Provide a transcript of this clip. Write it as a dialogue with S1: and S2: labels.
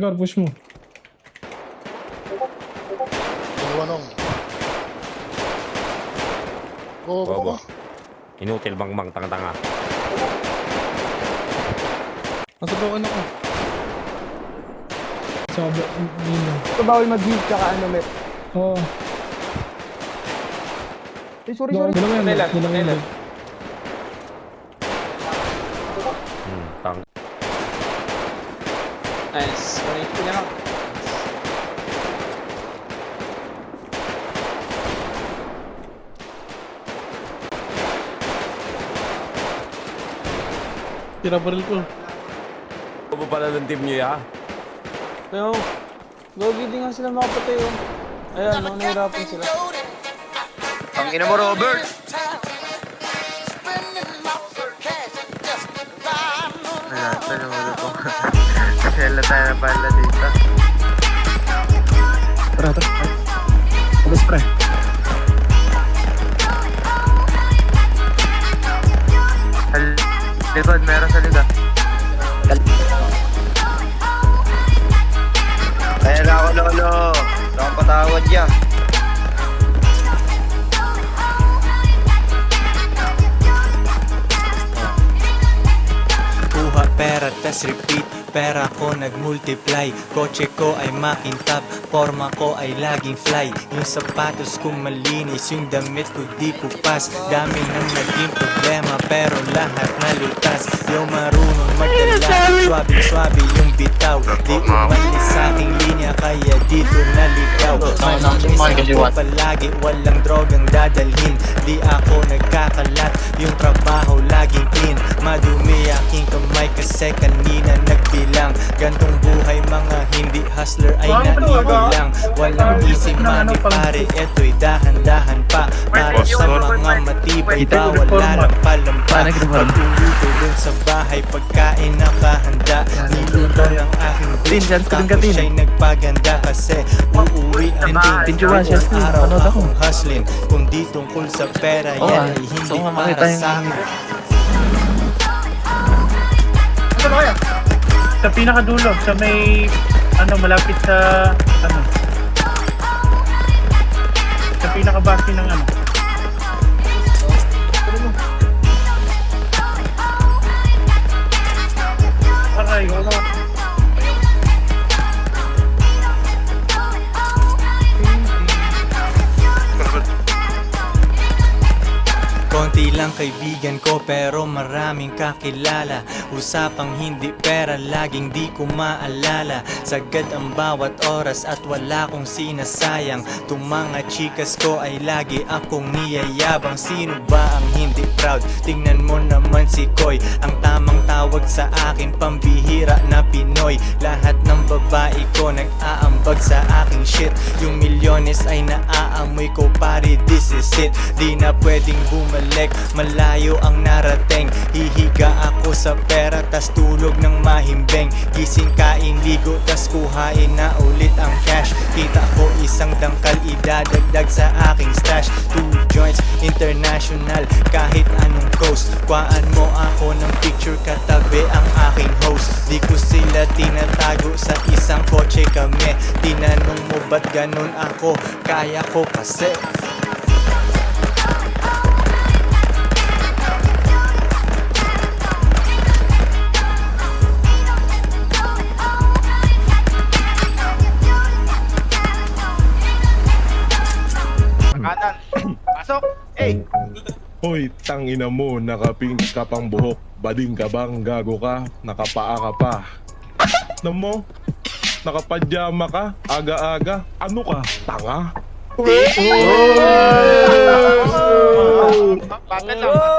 S1: Gar, push mo.
S2: Iwanong. Go, go, go.
S3: Inutil bang tanga-tanga.
S1: Nasa broken ako. Sabi, nino.
S4: Ito bawal mag-heal tsaka ano, met.
S1: Oo.
S4: Eh, sorry, sorry.
S1: Dalawa yan.
S5: Kailan?
S1: Dalawa yan.
S5: Kailan?
S3: Tang.
S5: Nice. Connect ko na lang.
S1: Tira baril ko.
S3: Ano pala ng team niyo, ha?
S5: Pero, gogi din nga sila makapatay yun. Ayan, no, nahirapan sila.
S6: Ang ina mo, Robert! Wala, tanong ko. Kailan tayo na pala dito.
S1: Tara, tara. Abas pre.
S6: Likod, meron sa likod. Kaya na ako, Lolo. Ito ang patawad niya.
S7: Kuha pera tas repeat, pera ko nag-multiply. Kotse ko ay makintab, forma ko ay laging fly. Yung sapatos ko malinis, yung damit ko di kupas. Dami nang naging problema pero lahat nalutas. Yung marunong magdala, swabe-swabe yung bitaw. Di umalis sa aking linya kaya dito naligaw. Manisan ko palagi, walang drogang dadalhin. Di ako nagkakalat, yung trabaho laging clean. Madumi aking kamay kasi kanina nagbilang. Gantong buhay mga hindi hustler ay naiilang. Walang easy money pare, eto'y dahan-dahan pa. Para sa mga matibay bawal lalampa-lampa. Pag-uwi ko dun sa bahay, pagkain nakahanda. Niluto ng aking bitch, tapos siya'y nagpaganda. Kasi uuwi ang din, araw akong hustling. Kung di tungkol sa pera, yan ay hindi para sa akin.
S8: Ano kaya? Sa pinakadulo, sa may ano malapit sa ano. Sa pinakabase ng ano. Aray, wala.
S7: Konti lang kaibigan ko pero maraming kakilala. Usapang hindi pera, laging di ko maalala. Sagad ang bawat oras at wala kong sinasayang. Tung mga chikas ko ay lagi akong niyayabang. Sino ba ang hindi proud? Tingnan mo naman si Koy. Ang tamang tawag sa akin, pambihira na Pinoy. Lahat ng babae ko nag-aambag sa aking shit. Yung milyones ay naaamoy ko pare, this is it. Di na pwedeng bumalik, malayo ang narating. Hihiga ako sa pera tas tulog ng mahimbing. Gising kain ligo tas kuhain na ulit ang cash. Kita ko isang dangkal idadagdag sa aking stash. 2 joints international kahit anong coast. Kuhaan mo ako ng picture katabi ang aking host. Di ko sila tinatago sa isang kotse kami. Tinanong mo ba't ganun ako? Kaya ko kasi.
S6: Kanan. Pasok. Hey.
S9: Hoy, tangina mo, nakapink ka pang buhok. Bading ka bang gago ka? Nakapaa ka pa. Ano mo? Nakapadyama ka? Aga-aga? Ano ka? Tanga?
S6: Bakit lang?